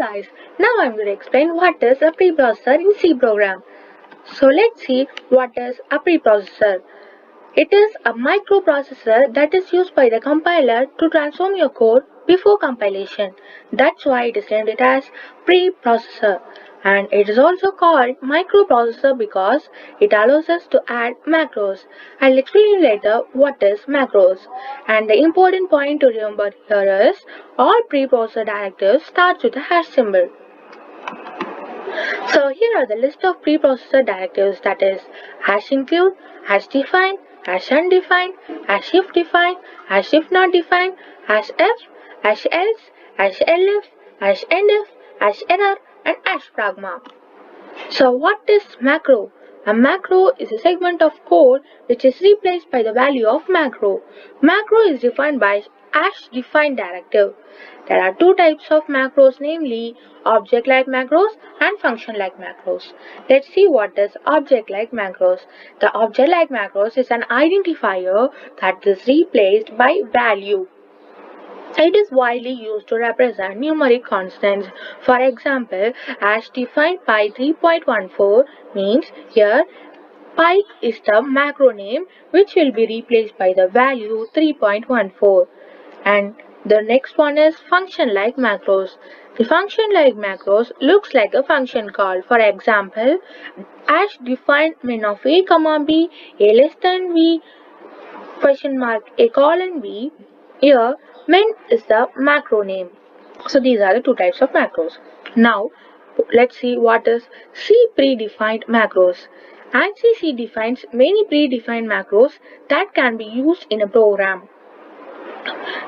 guys, now I'm going to explain what is a preprocessor in C program. So let's see what is a preprocessor. It is a microprocessor that is used by the compiler to transform your code before compilation. That's why it is named as preprocessor. And it is also called microprocessor because it allows us to add macros. I'll explain later what is macros. And the important point to remember here is all preprocessor directives start with a hash symbol. So here are the list of preprocessor directives, that is hash include, hash define, hash undefined, hash if defined, hash if not defined, hash f, hash else, hash elif, hash endif, hash error, and hash pragma. So what is macro? A macro is a segment of code which is replaced by the value of macro. Macro is defined by hash define directive. There are two types of macros, namely object-like macros and function-like macros. Let's see what is object-like macros. The object-like macros is an identifier that is replaced by value. It is widely used to represent numeric constants. For example, hash defined pi 3.14 means here pi is the macro name which will be replaced by the value 3.14. And the next one is function like macros. The function like macros looks like a function call. For example, hash defined min of a comma b, a less than b, question mark a colon b. Here min is the macro name. So these are the two types of macros. Now let's see what is C predefined macros. ANSI defines many predefined macros that can be used in a program.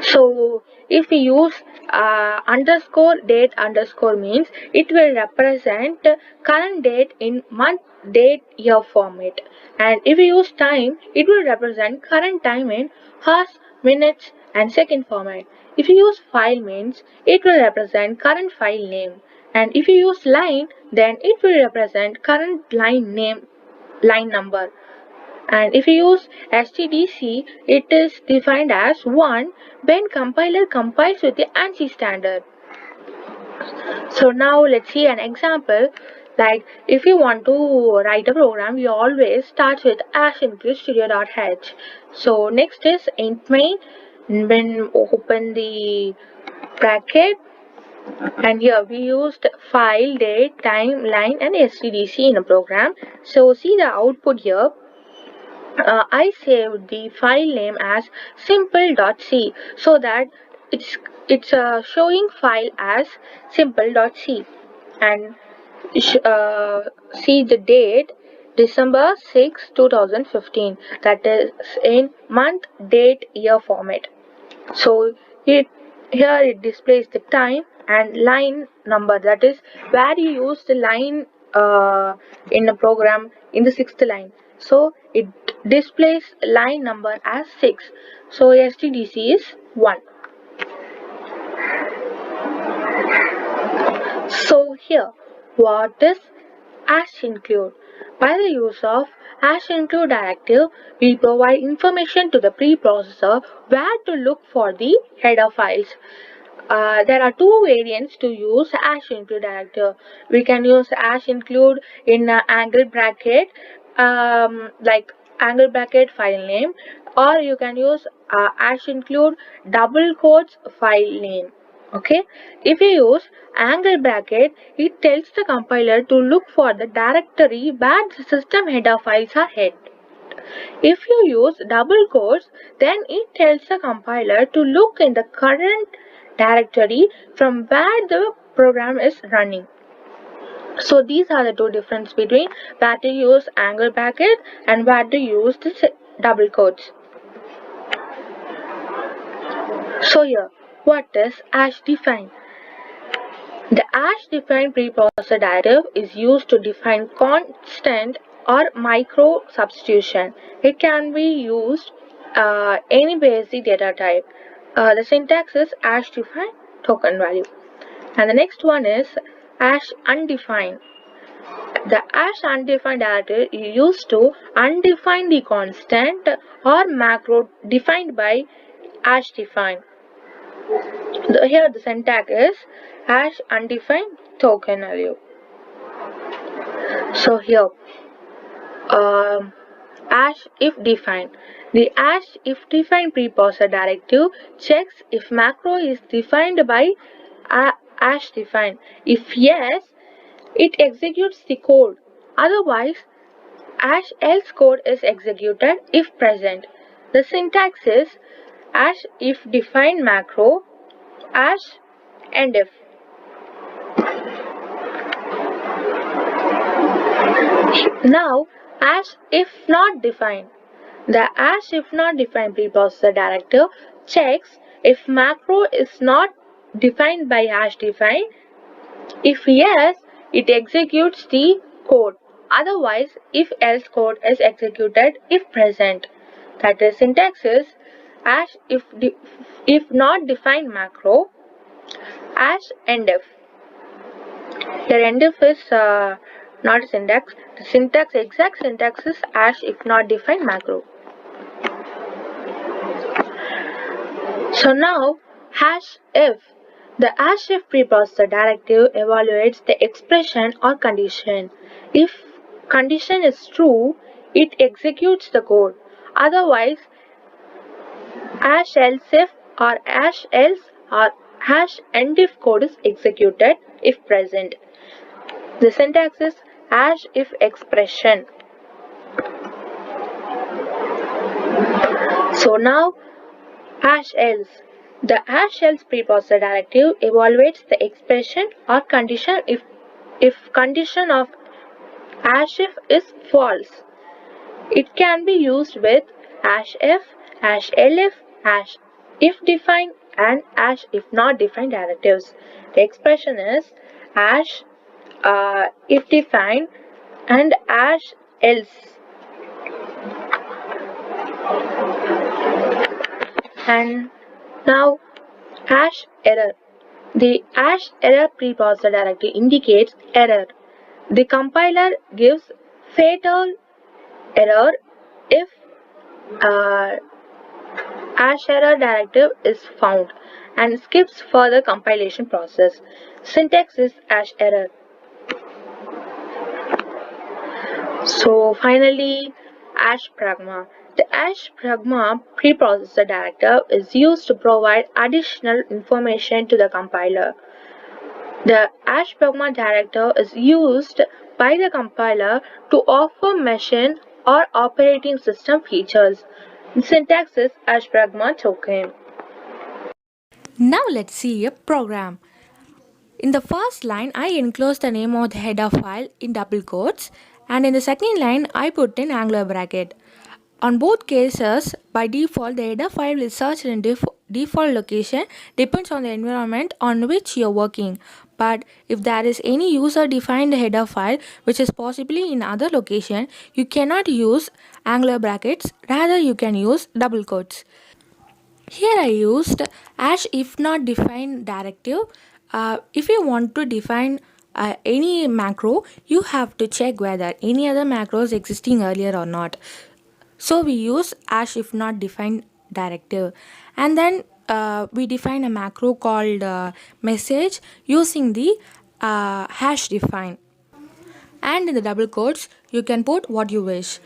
So if we use underscore date underscore means it will represent current date in month, date, year format. And if we use time, it will represent current time in hours, minutes, and second format. If you use file means it will represent current file name. And if you use line, then it will represent current line name, line number. And if you use STDC, it is defined as 1 when compiler compiles with the ANSI standard. So now let's see an example. Like if you want to write a program, you always start with hash include studio.h. So next is int main. When open the bracket, and here we used file, date, time, line, and STDC in a program. So see the output here. I saved the file name as simple.c so that it's showing file as simple.c, and see the date December 6, 2015, that is in month, date, year format. So here it displays the time and line number, that is where you use the line in the program in the sixth line. So it displays line number as 6. So STDC is 1. So here, what is hash include? By the use of hash include directive, we provide information to the preprocessor where to look for the header files. There are two variants to use hash include directive. We can use hash include in angle bracket, like angle bracket file name, or you can use hash include double quotes file name. Okay, if you use angle bracket, it tells the compiler to look for the directory where the system header files are hid. If you use double quotes, then it tells the compiler to look in the current directory from where the program is running. So these are the two differences between where to use angle bracket and where to use the double quotes. So here, what is hash define? The hash define preprocessor directive is used to define constant or micro substitution. It can be used any basic data type. The syntax is hash define token value. And the next one is hash undefined. The hash undefined directive is used to undefine the constant or macro defined by hash define. Here the syntax is hash undefined token value. So here hash if defined. The hash if defined preprocessor directive checks if macro is defined by hash defined. If yes, it executes the code. Otherwise, hash else code is executed if present. The syntax is hash if defined macro hash and if. Now, hash if not defined. The hash if not defined preprocessor directive checks if macro is not defined by hash defined. If yes, it executes the code. Otherwise, if else code is executed if present. That is syntax is hash if not defined macro hash end if. Here end if is not a syntax. The syntax exact syntax is hash if not defined macro. So now hash if. The hash if preprocessor directive evaluates the expression or condition. If condition is true, it executes the code. Otherwise, hash else if or hash else or hash end if code is executed if present. The syntax is hash if expression. So now hash else. The hash else preprocessor directive evaluates the expression or condition if condition of hash if is false. It can be used with hash if, hash elif, hash if defined and hash if not defined directives. The expression is hash if defined and hash else. And now hash error. The hash error preprocessor directive indicates error. The compiler gives fatal error if uh, hash error directive is found and skips further compilation process. Syntax is hash error. So finally, hash pragma. The hash pragma preprocessor directive is used to provide additional information to the compiler. The hash pragma directive is used by the compiler to offer machine or operating system features. The syntax is hash pragma token. Now let's see a program. In the first line, I enclose the name of the header file in double quotes, and in the second line, I put in angular bracket. On both cases, by default, the header file is searched in default location depends on the environment on which you are working. But if there is any user-defined header file which is possibly in other location, you cannot use angular brackets. Rather, you can use double quotes. Here I used hash if not defined directive. If you want to define any macro, you have to check whether any other macros existing earlier or not. So we use hash if not defined directive, and then we define a macro called message using the hash define. And in the double quotes, you can put what you wish.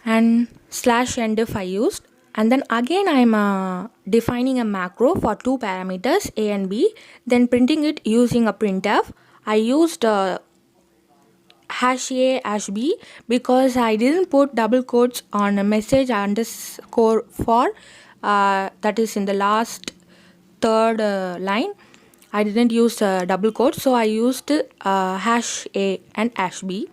And slash end if I used, and then again I'm defining a macro for two parameters a and b, then printing it using a printf. I used hash a hash b because I didn't put double quotes on a message underscore for that is in the last third line. I didn't use double quotes, so I used hash a and hash b.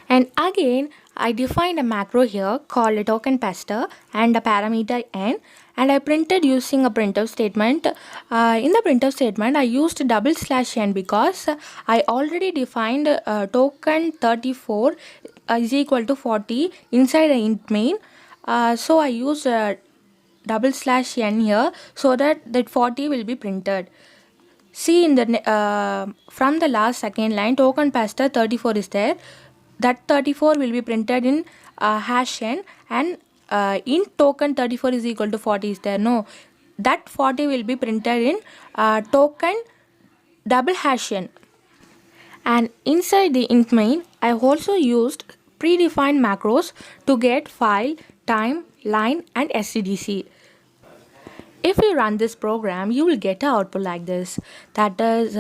And again, I defined a macro here called a token paster and a parameter n, and I printed using a printf statement. In the printf statement, I used double slash n because I already defined token 34 is equal to 40 inside a int main. So I used double slash n here so that 40 will be printed. See in the from the last second line, token paster 34 is there. That 34 will be printed in hash n, and in token 34 is equal to 40 is there. No, that 40 will be printed in token double hash n. And inside the int main, I also used predefined macros to get file, time, line and stdc. If you run this program, you will get an output like this. That is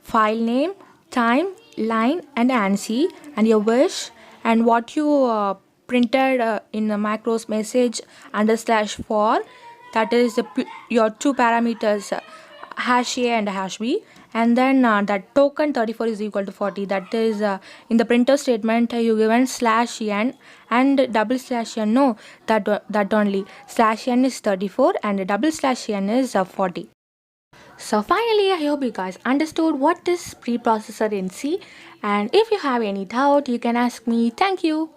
file name, time, line and ANSI and your wish and what you printed in the macros message under slash for. That is your two parameters hash A and hash B, and then that token 34 is equal to 40. That is in the printer statement you given slash n and double slash n. No, that only slash n is 34 and double slash n is 40. So finally, I hope you guys understood what is preprocessor in C, and if you have any doubt you can ask me. Thank you.